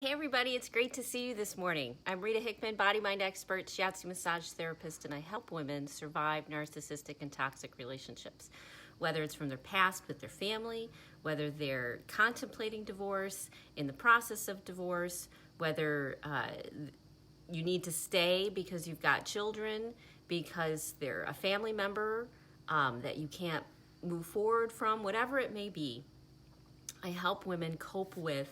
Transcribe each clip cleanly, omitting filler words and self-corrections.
Hey everybody, it's great to see you this morning. I'm Rita Hickman, body mind expert, shiatsu massage therapist, and I help women survive narcissistic and toxic relationships. Whether it's from their past with their family, whether they're contemplating divorce, in the process of divorce, whether you need to stay because you've got children, because they're a family member that you can't move forward from, whatever it may be. I help women cope with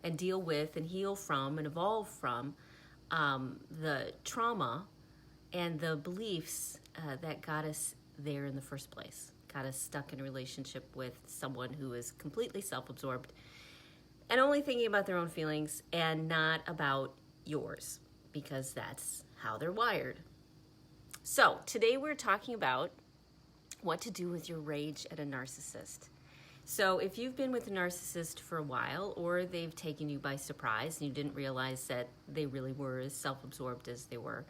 and deal with and heal from and evolve from the trauma and the beliefs that got us there in the first place, got us stuck in a relationship with someone who is completely self-absorbed and only thinking about their own feelings and not about yours, because that's how they're wired. So today we're talking about what to do with your rage at a narcissist. So if you've been with a narcissist for a while, or they've taken you by surprise and you didn't realize that they really were as self-absorbed as they were,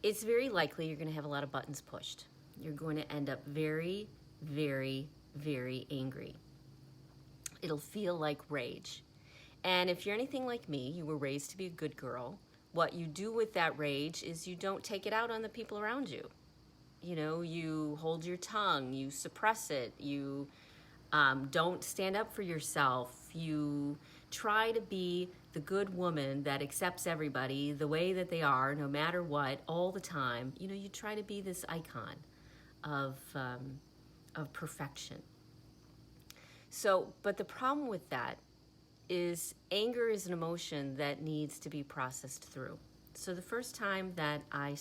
it's very likely you're going to have a lot of buttons pushed. You're going to end up very, very, very angry. It'll feel like rage. And if you're anything like me, you were raised to be a good girl. What you do with that rage is you don't take it out on the people around you. You know, you hold your tongue, you suppress it, you don't stand up for yourself. You try to be the good woman that accepts everybody the way that they are, no matter what, all the time. You know, you try to be this icon of perfection. So, but the problem with that is anger is an emotion that needs to be processed through. So the first time that I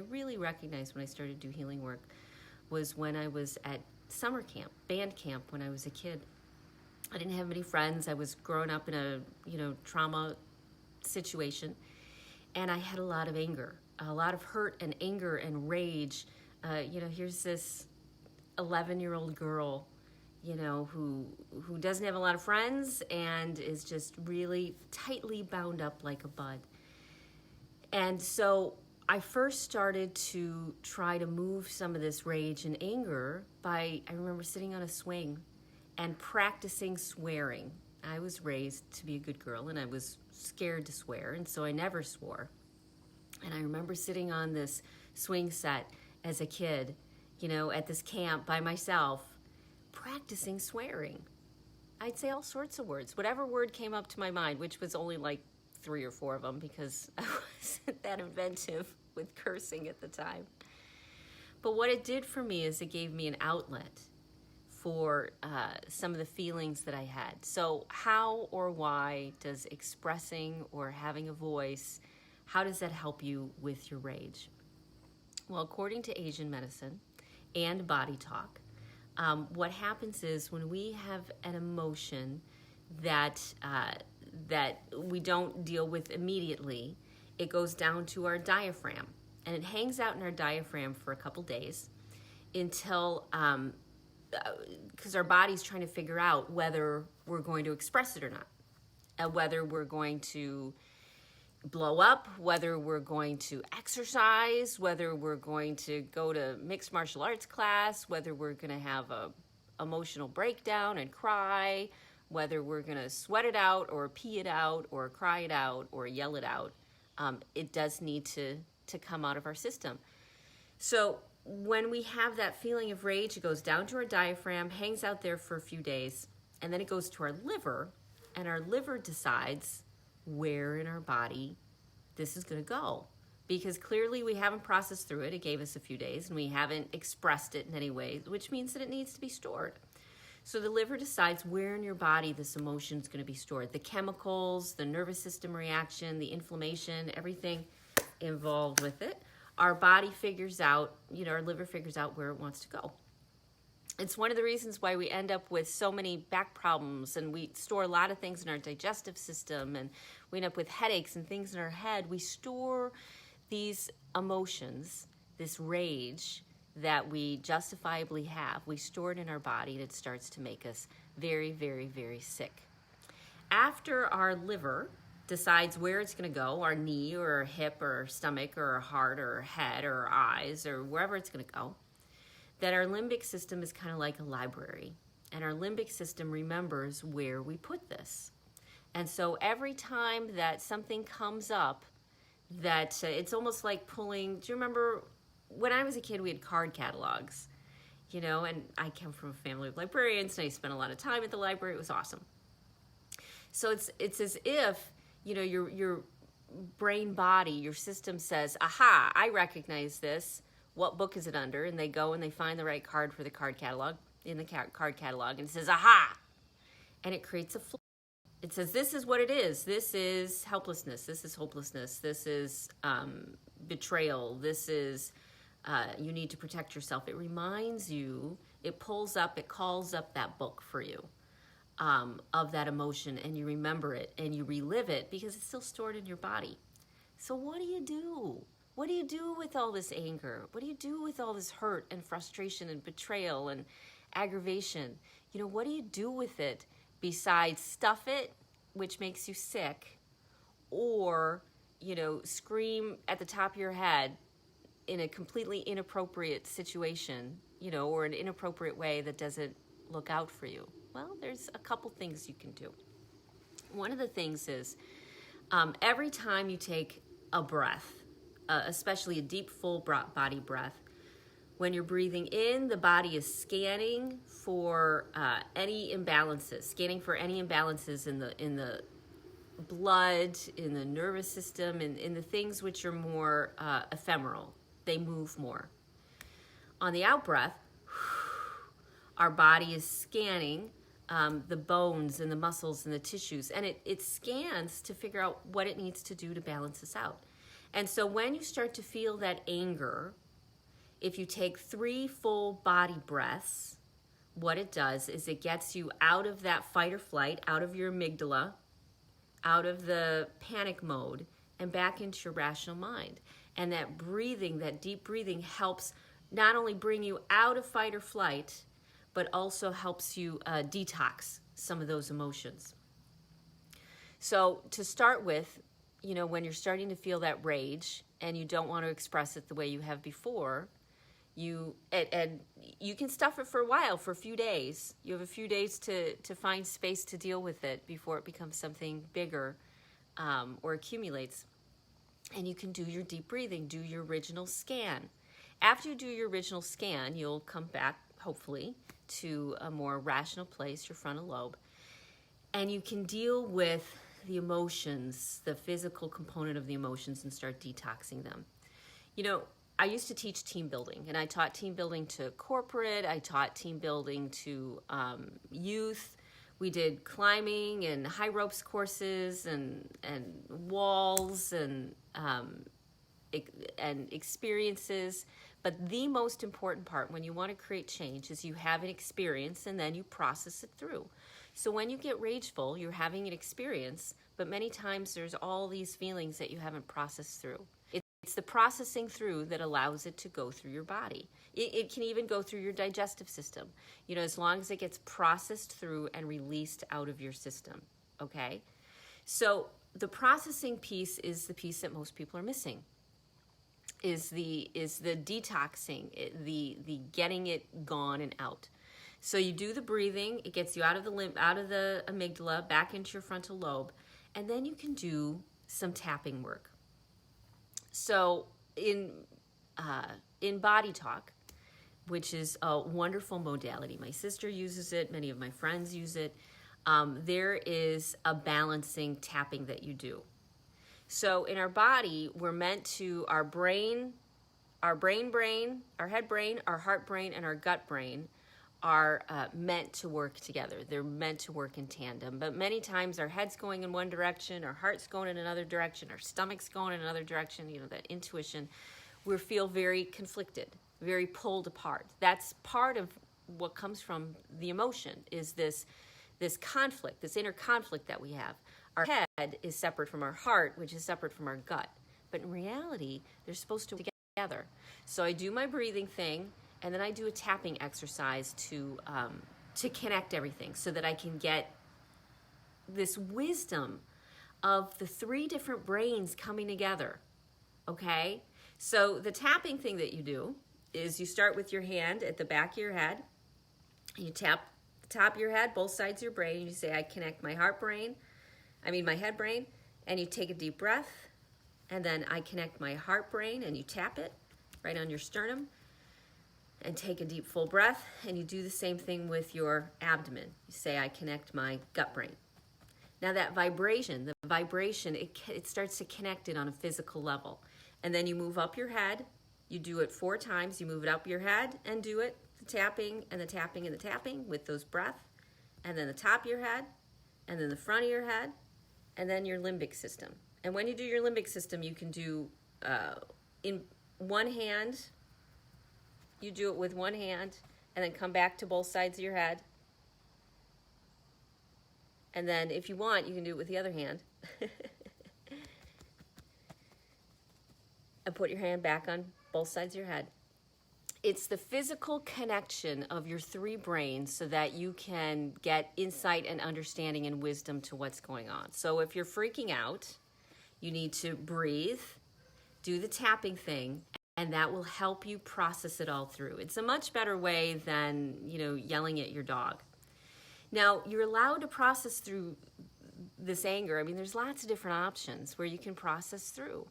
really recognized when I started to do healing work was when I was at summer camp, band camp, when I was a kid. I didn't have many friends. I was growing up in a, trauma situation. And I had a lot of anger, a lot of hurt and anger and rage. Here's this 11-year-old girl, who doesn't have a lot of friends and is just really tightly bound up like a bud. And so I first started to try to move some of this rage and anger I remember sitting on a swing and practicing swearing. I was raised to be a good girl and I was scared to swear, and so I never swore. And I remember sitting on this swing set as a kid, at this camp by myself, practicing swearing. I'd say all sorts of words, whatever word came up to my mind, which was only like 3 or 4 of them because I wasn't that inventive with cursing at the time. But what it did for me is it gave me an outlet for some of the feelings that I had. So how or why does expressing or having a voice, how does that help you with your rage? Well, according to Asian medicine and body talk, what happens is when we have an emotion that we don't deal with immediately, it goes down to our diaphragm, and it hangs out in our diaphragm for a couple days until, because our body's trying to figure out whether we're going to express it or not, whether we're going to blow up, whether we're going to exercise, whether we're going to go to mixed martial arts class, whether we're going to have a emotional breakdown and cry, whether we're going to sweat it out or pee it out or cry it out or yell it out. It does need to come out of our system. So when we have that feeling of rage, it goes down to our diaphragm, hangs out there for a few days, and then it goes to our liver, and our liver decides where in our body this is going to go. Because clearly we haven't processed through it. It gave us a few days, and we haven't expressed it in any way, which means that it needs to be stored. So the liver decides where in your body this emotion is going to be stored. The chemicals, the nervous system reaction, the inflammation, everything involved with it. Our body figures out, our liver figures out where it wants to go. It's one of the reasons why we end up with so many back problems, and we store a lot of things in our digestive system, and we end up with headaches and things in our head. We store these emotions, this rage that we justifiably have. We store it in our body, and it starts to make us very, very, very sick. After our liver decides where it's going to go, our knee or our hip or our stomach or our heart or our head or our eyes or wherever it's going to go, that our limbic system is kind of like a library. And our limbic system remembers where we put this. And so every time that something comes up, that it's almost like pulling. Do you remember when I was a kid, we had card catalogs, and I come from a family of librarians, and I spent a lot of time at the library. It was awesome. So it's as if, your brain body, your system says, aha, I recognize this. What book is it under? And they go and they find the right card for the card catalog in the card catalog, and it says, aha, and it creates a flow. It says, this is what it is. This is helplessness. This is hopelessness. This is betrayal. This is you need to protect yourself. It reminds you, it calls up that book for you of that emotion, and you remember it and you relive it because it's still stored in your body. So what do you do? What do you do with all this anger? What do you do with all this hurt and frustration and betrayal and aggravation? What do you do with it besides stuff it, which makes you sick, or, scream at the top of your head in a completely inappropriate situation, or an inappropriate way that doesn't look out for you? Well, there's a couple things you can do. One of the things is every time you take a breath, especially a deep, full body breath, when you're breathing in, the body is scanning for any imbalances in the blood, in the nervous system, in the things which are more ephemeral. They move more. On the out breath, our body is scanning the bones and the muscles and the tissues, and it scans to figure out what it needs to do to balance us out. And so when you start to feel that anger, if you take 3 full body breaths, what it does is it gets you out of that fight or flight, out of your amygdala, out of the panic mode, and back into your rational mind. And that breathing, that deep breathing, helps not only bring you out of fight or flight, but also helps you detox some of those emotions. So to start with, when you're starting to feel that rage and you don't want to express it the way you have before, you can stuff it for a while, for a few days. You have a few days to find space to deal with it before it becomes something bigger or accumulates. And you can do your deep breathing, do your original scan. After you do your original scan, you'll come back, hopefully, to a more rational place, your frontal lobe, and you can deal with the emotions, the physical component of the emotions, and start detoxing them. I used to teach team building, and I taught team building to corporate. I taught team building to youth. We did climbing and high ropes courses and walls and experiences. But the most important part when you want to create change is you have an experience and then you process it through. So when you get rageful, you're having an experience, but many times there's all these feelings that you haven't processed through. It's the processing through that allows it to go through your body. It can even go through your digestive system, as long as it gets processed through and released out of your system, okay? So the processing piece is the piece that most people are missing, is the detoxing, the getting it gone and out. So you do the breathing, it gets you out of the amygdala, back into your frontal lobe, and then you can do some tapping work. So in Body Talk, which is a wonderful modality, my sister uses it, many of my friends use it, there is a balancing tapping that you do. So in our body, we're meant to, our brain, our head brain, our heart brain, and our gut brain are meant to work together. They're meant to work in tandem. But many times our head's going in one direction, our heart's going in another direction, our stomach's going in another direction, that intuition. We feel very conflicted, very pulled apart. That's part of what comes from the emotion, is this conflict, this inner conflict that we have. Our head is separate from our heart, which is separate from our gut. But in reality, they're supposed to work together. So I do my breathing thing, and then I do a tapping exercise to connect everything so that I can get this wisdom of the 3 different brains coming together, okay? So the tapping thing that you do is you start with your hand at the back of your head, and you tap the top of your head, both sides of your brain, and you say, I connect my heart brain, my head brain, and you take a deep breath, and then I connect my heart brain, and you tap it right on your sternum, and take a deep full breath, and you do the same thing with your abdomen. You say, I connect my gut brain. Now that vibration, it starts to connect it on a physical level. And then you move up your head. You do it 4 times. You move it up your head and do it, the tapping and the tapping and the tapping with those breaths. And then the top of your head, and then the front of your head, and then your limbic system. And when you do your limbic system, you can do in one hand, you do it with one hand, and then come back to both sides of your head. And then if you want, you can do it with the other hand. And put your hand back on both sides of your head. It's the physical connection of your 3 brains so that you can get insight and understanding and wisdom to what's going on. So if you're freaking out, you need to breathe, do the tapping thing, and that will help you process it all through. It's a much better way than, yelling at your dog. Now, you're allowed to process through this anger. There's lots of different options where you can process through.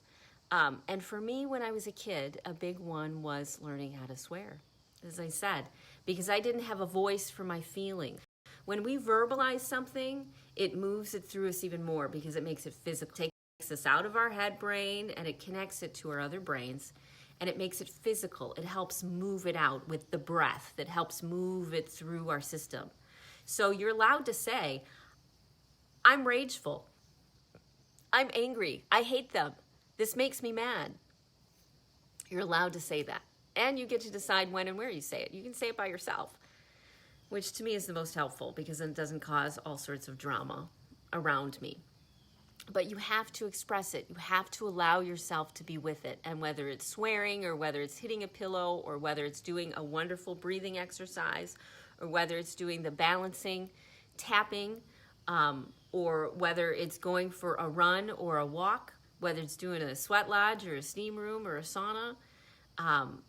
And for me, when I was a kid, a big one was learning how to swear, as I said, because I didn't have a voice for my feelings. When we verbalize something, it moves it through us even more because it makes it physical. It takes us out of our head brain and it connects it to our other brains, and it makes it physical. It helps move it out with the breath that helps move it through our system. So you're allowed to say, I'm rageful. I'm angry. I hate them. This makes me mad. You're allowed to say that. And you get to decide when and where you say it. You can say it by yourself, which to me is the most helpful because it doesn't cause all sorts of drama around me. But you have to express it. You have to allow yourself to be with it. And whether it's swearing or whether it's hitting a pillow or whether it's doing a wonderful breathing exercise or whether it's doing the balancing, tapping, or whether it's going for a run or a walk, whether it's doing a sweat lodge or a steam room or a sauna,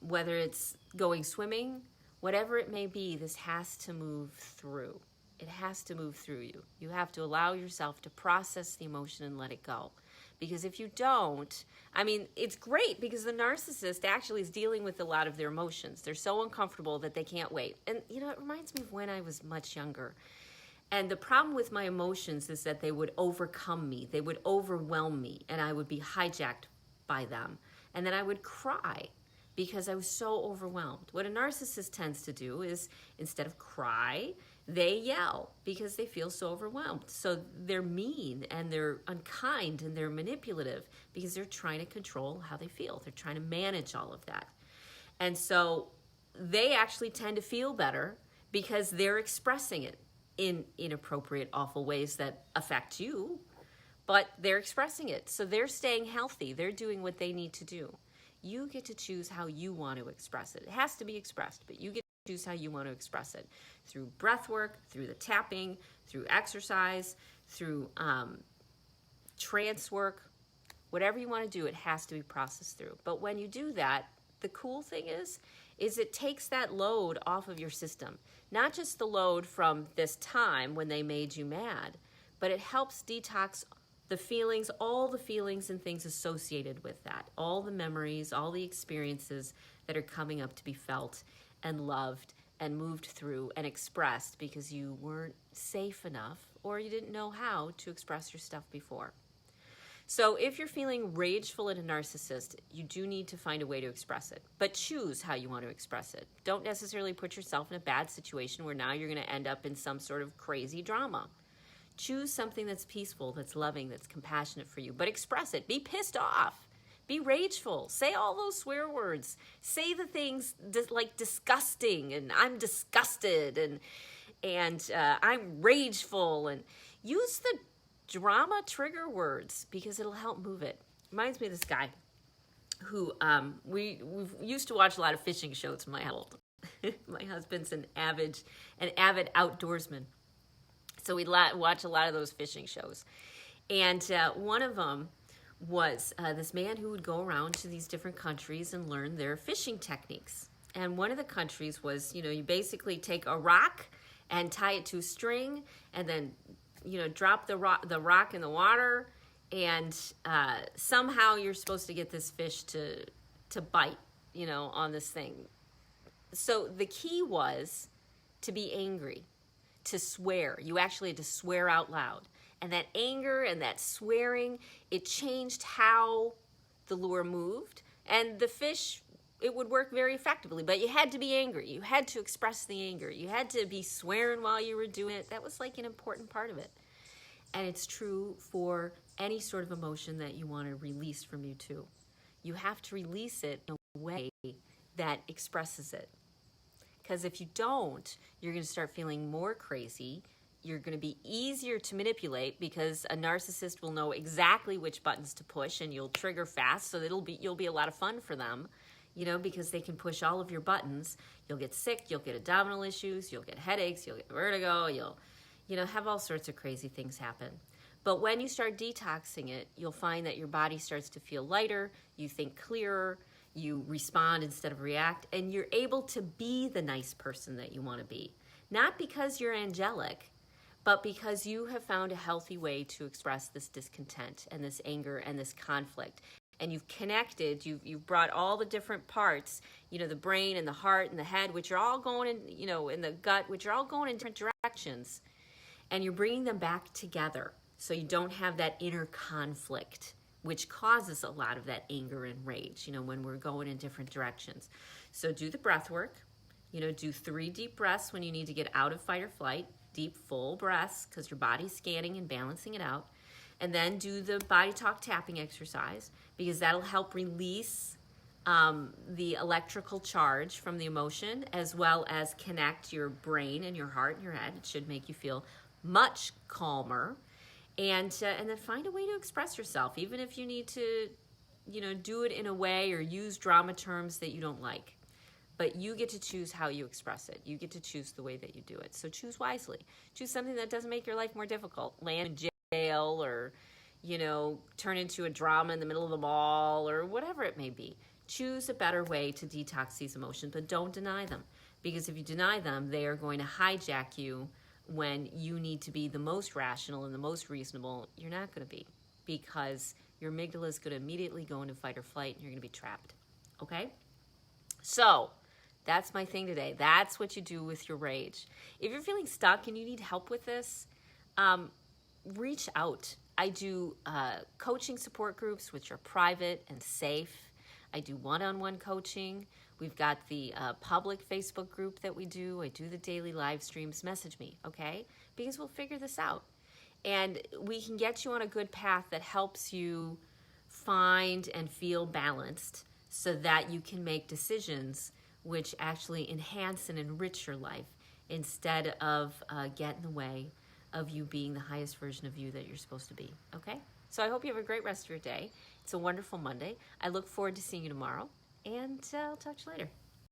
whether it's going swimming, whatever it may be, this has to move through. It has to move through you. You have to allow yourself to process the emotion and let it go. Because if you don't, it's great because the narcissist actually is dealing with a lot of their emotions. They're so uncomfortable that they can't wait. And, it reminds me of when I was much younger. And the problem with my emotions is that they would overcome me. They would overwhelm me, and I would be hijacked by them. And then I would cry because I was so overwhelmed. What a narcissist tends to do is instead of cry, they yell because they feel so overwhelmed. So they're mean and they're unkind and they're manipulative because they're trying to control how they feel. They're trying to manage all of that. And so they actually tend to feel better because they're expressing it in inappropriate, awful ways that affect you, but they're expressing it. So they're staying healthy. They're doing what they need to do. You get to choose how you want to express it. It has to be expressed, but you get to choose how you want to express it through breath work, through the tapping, through exercise, through trance work, whatever you want to do, it has to be processed through. But when you do that, the cool thing is it takes that load off of your system. Not just the load from this time when they made you mad, but it helps detox the feelings, all the feelings and things associated with that, all the memories, all the experiences that are coming up to be felt and loved and moved through and expressed because you weren't safe enough or you didn't know how to express your stuff before. So if you're feeling rageful at a narcissist, you do need to find a way to express it, but choose how you want to express it. Don't necessarily put yourself in a bad situation where now you're going to end up in some sort of crazy drama. Choose something that's peaceful, that's loving, that's compassionate for you, but express it. Be pissed off. Be rageful. Say all those swear words. Say the things like disgusting and I'm disgusted and I'm rageful, and use the drama trigger words because it'll help move it. Reminds me of this guy who we used to watch a lot of fishing shows in my household. My husband's an avid outdoorsman, so we'd watch a lot of those fishing shows. And one of them was this man who would go around to these different countries and learn their fishing techniques. And one of the countries was, you basically take a rock and tie it to a string and then drop the rock in the water, and somehow you're supposed to get this fish to bite, on this thing. So the key was to be angry, to swear. You actually had to swear out loud. And that anger and that swearing, it changed how the lure moved. And the fish, it would work very effectively. But you had to be angry. You had to express the anger. You had to be swearing while you were doing it. That was like an important part of it. And it's true for any sort of emotion that you want to release from you too. You have to release it in a way that expresses it. Because if you don't, you're going to start feeling more crazy. You're going to be easier to manipulate because a narcissist will know exactly which buttons to push, and you'll trigger fast, so you'll be a lot of fun for them, because they can push all of your buttons. You'll get sick, you'll get abdominal issues, you'll get headaches, you'll get vertigo, you'll have all sorts of crazy things happen. But when you start detoxing it, you'll find that your body starts to feel lighter, you think clearer, you respond instead of react, and you're able to be the nice person that you want to be. Not because you're angelic, but because you have found a healthy way to express this discontent and this anger and this conflict. And you've connected, you've brought all the different parts, the brain and the heart and the head, which are all going in, in the gut, which are all going in different directions. And you're bringing them back together so you don't have that inner conflict, which causes a lot of that anger and rage, when we're going in different directions. So do the breath work, do 3 deep breaths when you need to get out of fight or flight, deep full breaths because your body's scanning and balancing it out. And then do the body talk tapping exercise because that'll help release the electrical charge from the emotion as well as connect your brain and your heart and your head. It should make you feel much calmer. And then find a way to express yourself, even if you need to, do it in a way or use drama terms that you don't like. But you get to choose how you express it. You get to choose the way that you do it. So choose wisely. Choose something that doesn't make your life more difficult. Land in jail or, turn into a drama in the middle of the mall or whatever it may be. Choose a better way to detox these emotions, but don't deny them. Because if you deny them, they are going to hijack you. When you need to be the most rational and the most reasonable, you're not going to be, because your amygdala is going to immediately go into fight or flight and you're going to be trapped. Okay? So that's my thing today. That's what you do with your rage. If you're feeling stuck and you need help with this, reach out. I do coaching support groups, which are private and safe. I do one-on-one coaching. We've got the public Facebook group that we do. I do the daily live streams. Message me, okay? Because we'll figure this out. And we can get you on a good path that helps you find and feel balanced so that you can make decisions which actually enhance and enrich your life instead of get in the way of you being the highest version of you that you're supposed to be, okay? So I hope you have a great rest of your day. It's a wonderful Monday. I look forward to seeing you tomorrow. And I'll talk to you later.